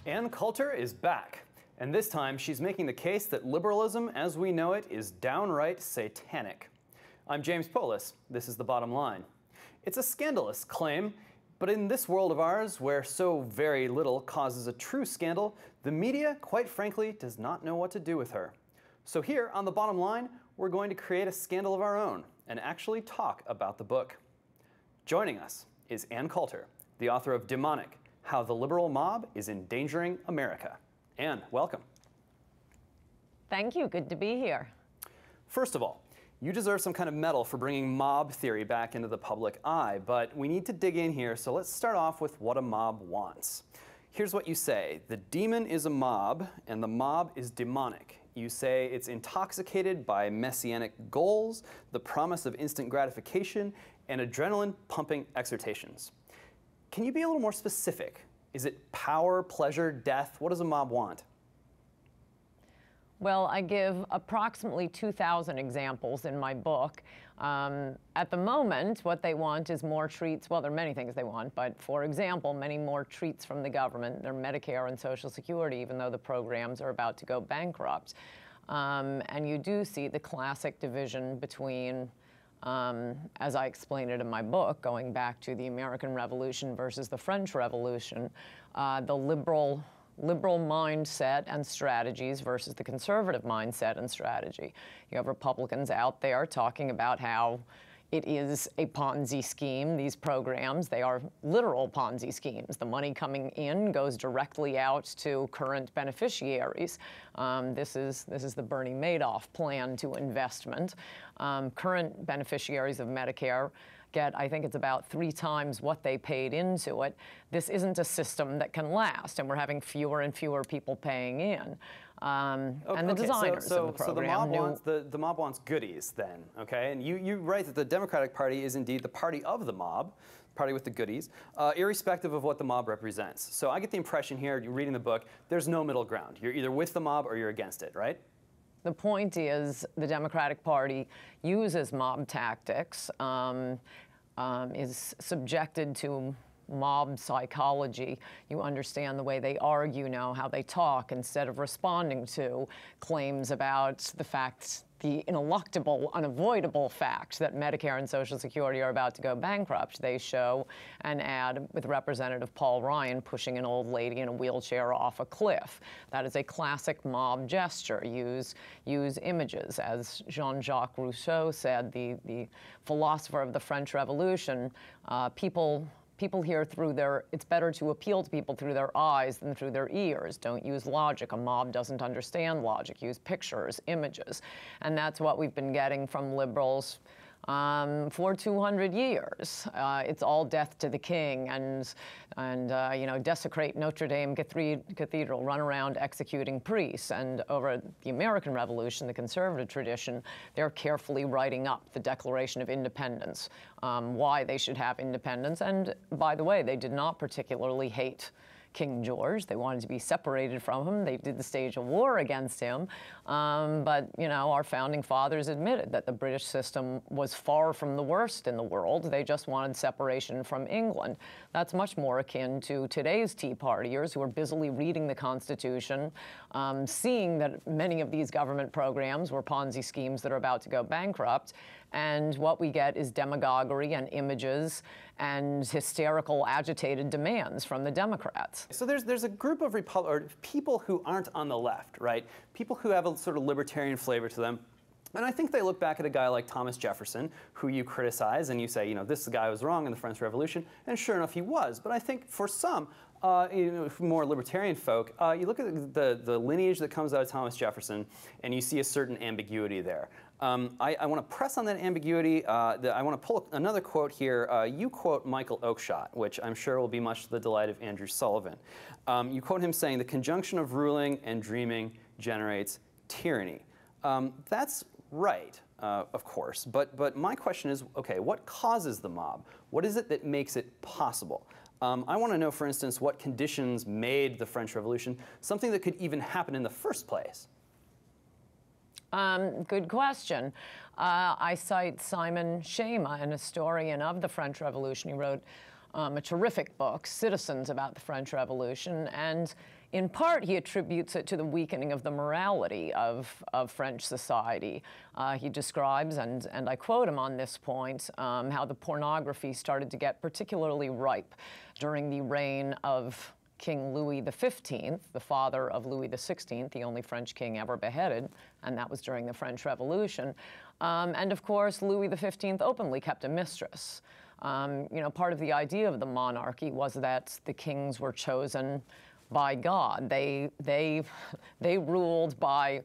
Ann Coulter is back, and this time she's making the case that liberalism as we know it is downright satanic. I'm James Polis. This is The Bottom Line. It's a scandalous claim, but in this world of ours, where so very little causes a true scandal, the media, quite frankly, does not know what to do with her. So here on The Bottom Line, we're going to create a scandal of our own and actually talk about the book. Joining us is Ann Coulter, the author of Demonic: How the Liberal Mob is Endangering America. Ann, welcome. Thank you. Good to be here. First of all, you deserve some kind of medal for bringing mob theory back into the public eye, but we need to dig in here, so let's start off with what a mob wants. Here's what you say: the demon is a mob, and the mob is demonic. You say it's intoxicated by messianic goals, the promise of instant gratification, and adrenaline-pumping exhortations. Can you be a little more specific? Is it power, pleasure, death? What does a mob want? Well, I give approximately 2,000 examples in my book. At the moment, what they want is more treats. Well, there are many things they want, but for example, many more treats from the government. They're Medicare and Social Security, even though the programs are about to go bankrupt. And you do see the classic division between, as I explain it in my book, going back to the American Revolution versus the French Revolution, the liberal mindset and strategies versus the conservative mindset and strategy. You have Republicans out there talking about how it is a Ponzi scheme, these programs. They are literal Ponzi schemes. The money coming in goes directly out to current beneficiaries. This is the Bernie Madoff plan to investment. Current beneficiaries of Medicare get, I think it's about 3 times what they paid into it. This isn't a system that can last, and we're having fewer and fewer people paying in. And the designers of the program the mob wants goodies then, okay? And you write that the Democratic Party is indeed the party of the mob, party with the goodies, irrespective of what the mob represents. So I get the impression here, reading the book, there's no middle ground. You're either with the mob or you're against it, right? The point is the Democratic Party uses mob tactics, is subjected to mob psychology. You understand the way they argue now, how they talk, instead of responding to claims about the fact, the ineluctable, unavoidable fact that Medicare and Social Security are about to go bankrupt. They show an ad with Representative Paul Ryan pushing an old lady in a wheelchair off a cliff. That is a classic mob gesture. Use images. As Jean-Jacques Rousseau said, the philosopher of the French Revolution, people hear through it's better to appeal to people through their eyes than through their ears. Don't use logic. A mob doesn't understand logic. Use pictures, images. And that's what we've been getting from liberals for 200 years. It's all death to the king and you know, desecrate Notre Dame Cathedral, run around executing priests. And over the American Revolution, the conservative tradition, they're carefully writing up the Declaration of Independence, why they should have independence. And by the way, they did not particularly hate King George. They wanted to be separated from him. They did stage a war against him. But, you know, our founding fathers admitted that the British system was far from the worst in the world. They just wanted separation from England. That's much more akin to today's Tea Partiers, who are busily reading the Constitution, seeing that many of these government programs were Ponzi schemes that are about to go bankrupt. And what we get is demagoguery and images and hysterical, agitated demands from the Democrats. So there's a group of people who aren't on the left, right? People who have a sort of libertarian flavor to them. And I think they look back at a guy like Thomas Jefferson, who you criticize, and you say, you know, this guy was wrong in the French Revolution, and sure enough, he was. But I think for some, you know, more libertarian folk, you look at the lineage that comes out of Thomas Jefferson, and you see a certain ambiguity there. I want to press on that ambiguity. I want to pull another quote here. You quote Michael Oakeshott, which I'm sure will be much to the delight of Andrew Sullivan. You quote him saying, "The conjunction of ruling and dreaming generates tyranny." That's right, of course. But my question is, okay, what causes the mob? What is it that makes it possible? I want to know, for instance, what conditions made the French Revolution something that could even happen in the first place. Good question. I cite Simon Schama, an historian of the French Revolution. He wrote a terrific book, Citizens, about the French Revolution. And in part, he attributes it to the weakening of the morality of French society. He describes, and I quote him on this point, how the pornography started to get particularly ripe during the reign of King Louis XV, the father of Louis XVI, the only French king ever beheaded, and that was during the French Revolution. And of course, Louis XV openly kept a mistress. You know, part of the idea of the monarchy was that the kings were chosen by God. They ruled by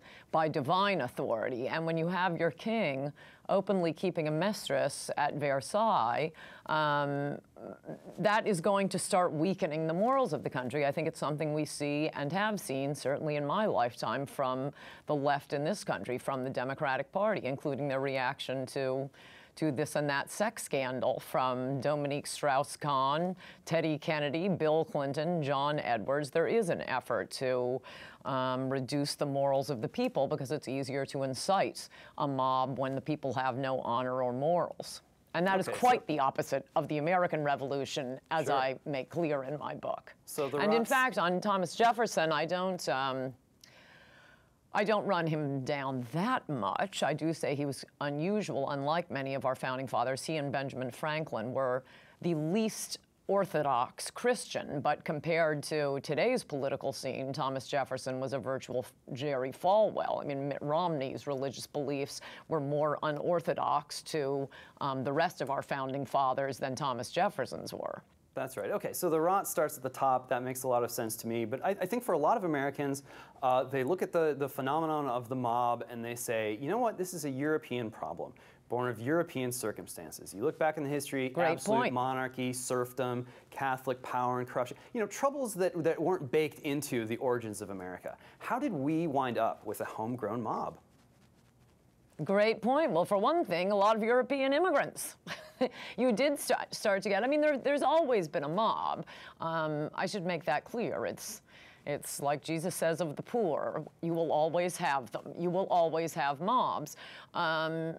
divine authority. And when you have your king openly keeping a mistress at Versailles, that is going to start weakening the morals of the country. I think it's something we see and have seen, certainly in my lifetime, from the left in this country, from the Democratic Party, including their reaction to this and that sex scandal, from Dominique Strauss-Kahn, Teddy Kennedy, Bill Clinton, John Edwards. There is an effort to reduce the morals of the people because it's easier to incite a mob when the people have no honor or morals. And that is quite the opposite of the American Revolution, as I make clear in my book. And in fact, on Thomas Jefferson, I don't run him down that much. I do say he was unusual. Unlike many of our founding fathers, he and Benjamin Franklin were the least orthodox Christian, but compared to today's political scene, Thomas Jefferson was a virtual Jerry Falwell. I mean, Mitt Romney's religious beliefs were more unorthodox to the rest of our founding fathers than Thomas Jefferson's were. That's right. Okay, so the rot starts at the top. That makes a lot of sense to me. But I think for a lot of Americans, they look at the phenomenon of the mob and they say, you know what, this is a European problem, born of European circumstances. You look back in the history, absolute monarchy, serfdom, Catholic power and corruption, you know, troubles that weren't baked into the origins of America. How did we wind up with a homegrown mob? Great point. Well, for one thing, a lot of European immigrants. You did start to get, I mean, there's always been a mob. I should make that clear. It's like Jesus says of the poor, you will always have them. You will always have mobs. I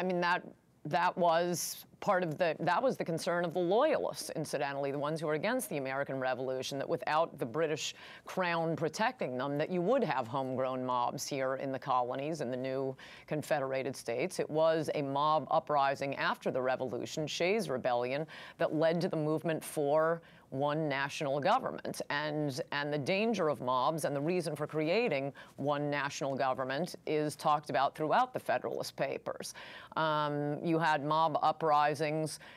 mean, that was part of that was the concern of the loyalists, incidentally, the ones who were against the American Revolution, that without the British crown protecting them, that you would have homegrown mobs here in the colonies, in the new Confederated States. It was a mob uprising after the Revolution, Shays' Rebellion, that led to the movement for one national government. And the danger of mobs and the reason for creating one national government is talked about throughout the Federalist Papers. You had mob uprisings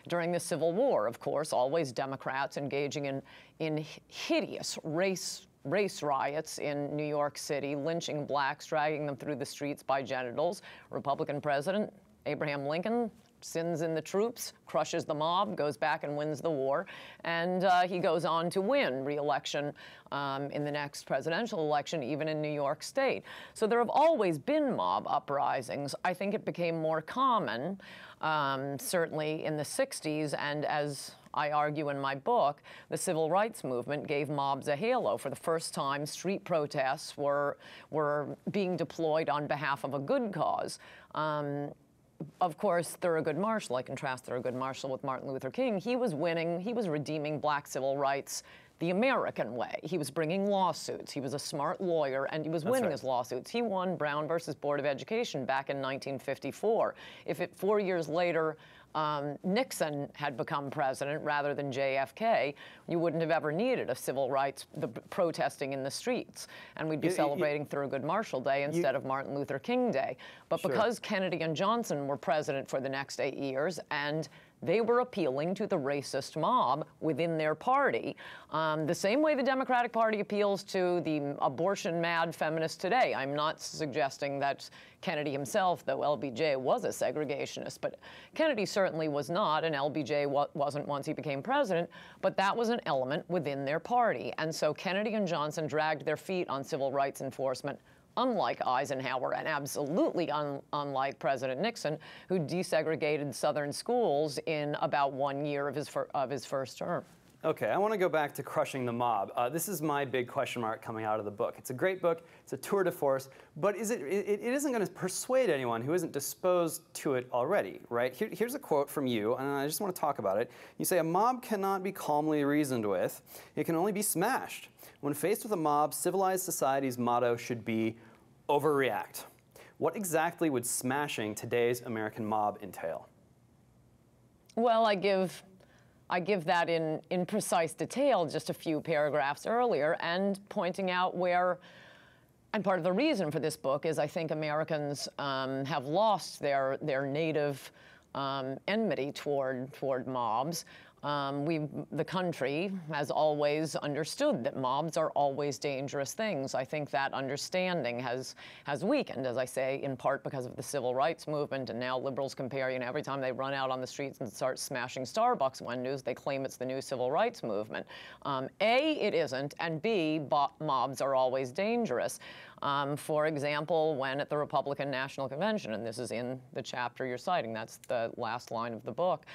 during the Civil War, of course, always Democrats engaging in hideous race riots in New York City, lynching blacks, dragging them through the streets by genitals. Republican President Abraham Lincoln sends in the troops, crushes the mob, goes back and wins the war, and he goes on to win re-election in the next presidential election, even in New York State. So there have always been mob uprisings. I think it became more common, certainly in the 60s, and as I argue in my book, the civil rights movement gave mobs a halo. For the first time, street protests were being deployed on behalf of a good cause. Of course, Thurgood Marshall, I contrast Thurgood Marshall with Martin Luther King. He was winning, he was redeeming black civil rights the American way. He was bringing lawsuits. He was a smart lawyer, and he was winning his lawsuits. He won Brown versus Board of Education back in 1954. If 4 years later, Nixon had become president rather than JFK, you wouldn't have ever needed a civil rights, the protesting in the streets. And we'd be celebrating Thurgood Marshall Day instead of Martin Luther King Day. But because Kennedy and Johnson were president for the next 8 years, and they were appealing to the racist mob within their party, the same way the Democratic Party appeals to the abortion-mad feminists today. I'm not suggesting that Kennedy himself, though LBJ was a segregationist, but Kennedy certainly was not, and LBJ wasn't once he became president, but that was an element within their party. And so Kennedy and Johnson dragged their feet on civil rights enforcement, unlike Eisenhower and absolutely unlike President Nixon, who desegregated Southern schools in about 1 year of his first term. Okay, I want to go back to crushing the mob. This is my big question mark coming out of the book. It's a great book. It's a tour de force, but it isn't going to persuade anyone who isn't disposed to it already, right? Here's a quote from you, and I just want to talk about it. You say, "A mob cannot be calmly reasoned with. It can only be smashed. When faced with a mob, civilized society's motto should be overreact." What exactly would smashing today's American mob entail? Well, I give that in precise detail just a few paragraphs earlier, and pointing out where, and part of the reason for this book is I think Americans have lost their native enmity toward mobs. The country has always understood that mobs are always dangerous things. I think that understanding has weakened, as I say, in part because of the civil rights movement, and now liberals compare, every time they run out on the streets and start smashing Starbucks windows, they claim it's the new civil rights movement. A, it isn't, and B, mobs are always dangerous. For example, when at the Republican National Convention, and this is in the chapter you're citing, that's the last line of the book,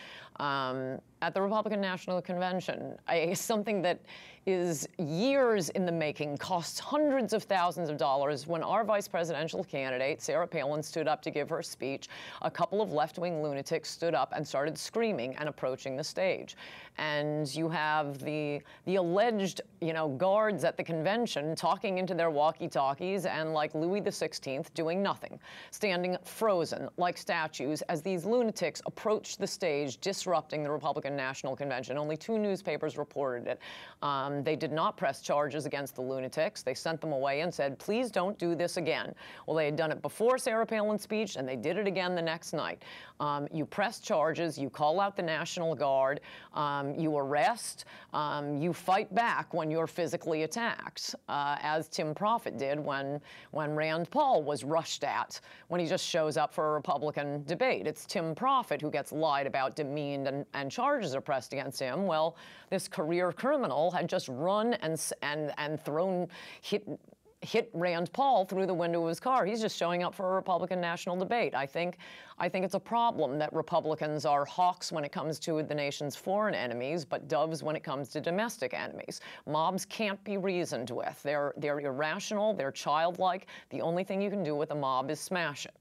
at the Republican National Convention, something that is years in the making, costs hundreds of thousands of dollars. When our vice presidential candidate, Sarah Palin, stood up to give her speech, a couple of left-wing lunatics stood up and started screaming and approaching the stage. And you have the alleged, guards at the convention talking into their walkie-talkies and, like Louis XVI, doing nothing, standing frozen like statues as these lunatics approached the stage, disrupting the Republican National Convention. Only 2 newspapers reported it. They did not press charges against the lunatics. They sent them away and said, please don't do this again. Well, they had done it before Sarah Palin's speech, and they did it again the next night. You press charges, you call out the National Guard, you arrest, you fight back when you're physically attacked, as Tim Profit did when Rand Paul was rushed at, when he just shows up for a Republican debate. It's Tim Profit who gets lied about, demeaned, and charges are pressed against him. Well, this career criminal had just run and thrown, hit Rand Paul through the window of his car. He's just showing up for a Republican national debate. I think it's a problem that Republicans are hawks when it comes to the nation's foreign enemies, but doves when it comes to domestic enemies. Mobs can't be reasoned with. They're irrational, they're childlike. The only thing you can do with a mob is smash it.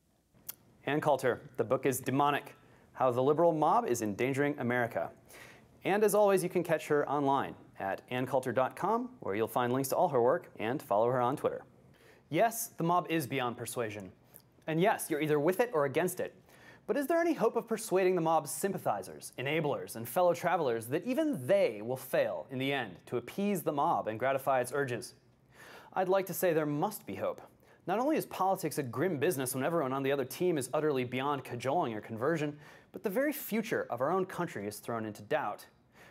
Ann Coulter, the book is Demonic: How the Liberal Mob is Endangering America. And as always, you can catch her online at anncoulter.com, where you'll find links to all her work, and follow her on Twitter. Yes, the mob is beyond persuasion. And yes, you're either with it or against it. But is there any hope of persuading the mob's sympathizers, enablers, and fellow travelers that even they will fail in the end to appease the mob and gratify its urges? I'd like to say there must be hope. Not only is politics a grim business when everyone on the other team is utterly beyond cajoling or conversion, but the very future of our own country is thrown into doubt.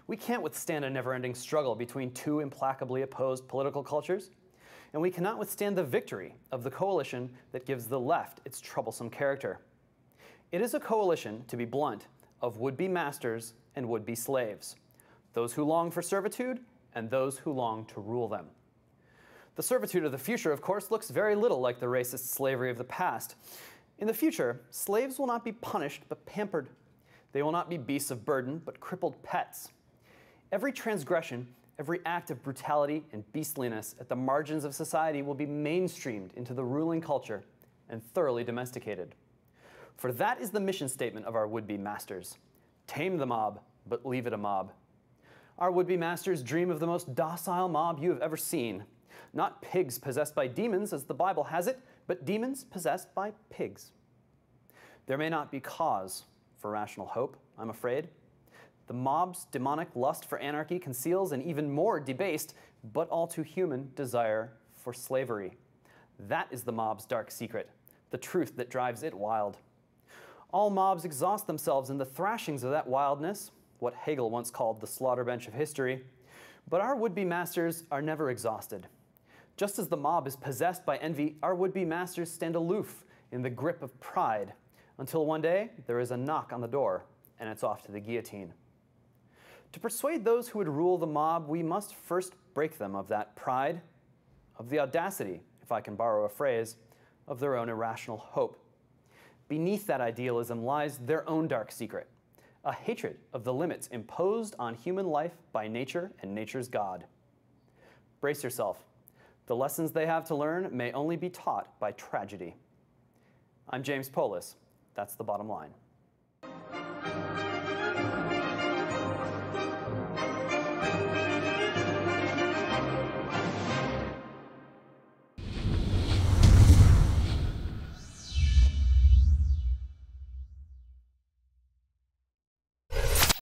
We can't withstand a never-ending struggle between 2 implacably opposed political cultures, and we cannot withstand the victory of the coalition that gives the left its troublesome character. It is a coalition, to be blunt, of would-be masters and would-be slaves, those who long for servitude and those who long to rule them. The servitude of the future, of course, looks very little like the racist slavery of the past. In the future, slaves will not be punished but pampered. They will not be beasts of burden but crippled pets. Every transgression, every act of brutality and beastliness at the margins of society will be mainstreamed into the ruling culture and thoroughly domesticated. For that is the mission statement of our would-be masters: tame the mob, but leave it a mob. Our would-be masters dream of the most docile mob you have ever seen. Not pigs possessed by demons, as the Bible has it, but demons possessed by pigs. There may not be cause for rational hope, I'm afraid. The mob's demonic lust for anarchy conceals an even more debased, but all too human, desire for slavery. That is the mob's dark secret, the truth that drives it wild. All mobs exhaust themselves in the thrashings of that wildness, what Hegel once called the slaughter bench of history. But our would-be masters are never exhausted. Just as the mob is possessed by envy, our would-be masters stand aloof in the grip of pride, until one day there is a knock on the door, and it's off to the guillotine. To persuade those who would rule the mob, we must first break them of that pride, of the audacity, if I can borrow a phrase, of their own irrational hope. Beneath that idealism lies their own dark secret, a hatred of the limits imposed on human life by nature and nature's God. Brace yourself. The lessons they have to learn may only be taught by tragedy. I'm James Polis. That's the bottom line.